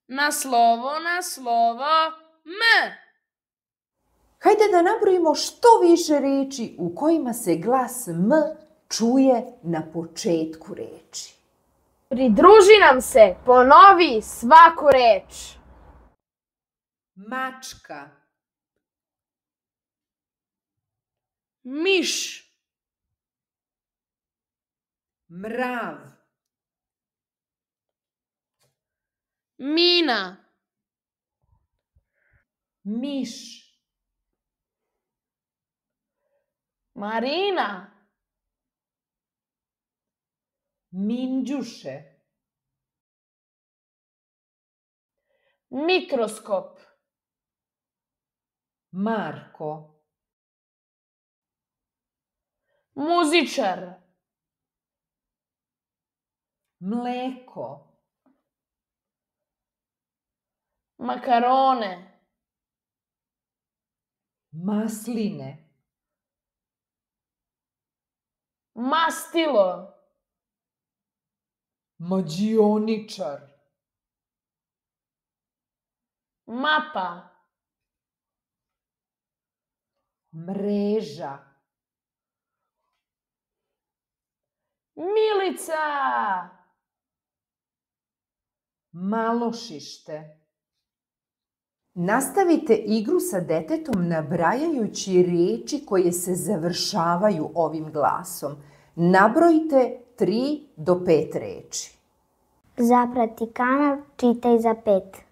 Na slovo M. Hajde da nabrojimo što više reči u kojima se glas M čuje na početku reči. Pridruži nam se, ponovi svaku reč. Mačka, Miš, mrav, mina, miš, Marina, minđuše, mikroskop, Marko, muzičar, mleko, makarone, masline, mastilo, mađioničar, mapa, mreža, milica, malošište. Nastavite igru sa detetom nabrajajući reči koje se završavaju ovim glasom. Nabrojite 3 do 5 reči. Zaprati kanal, čitaj za 5.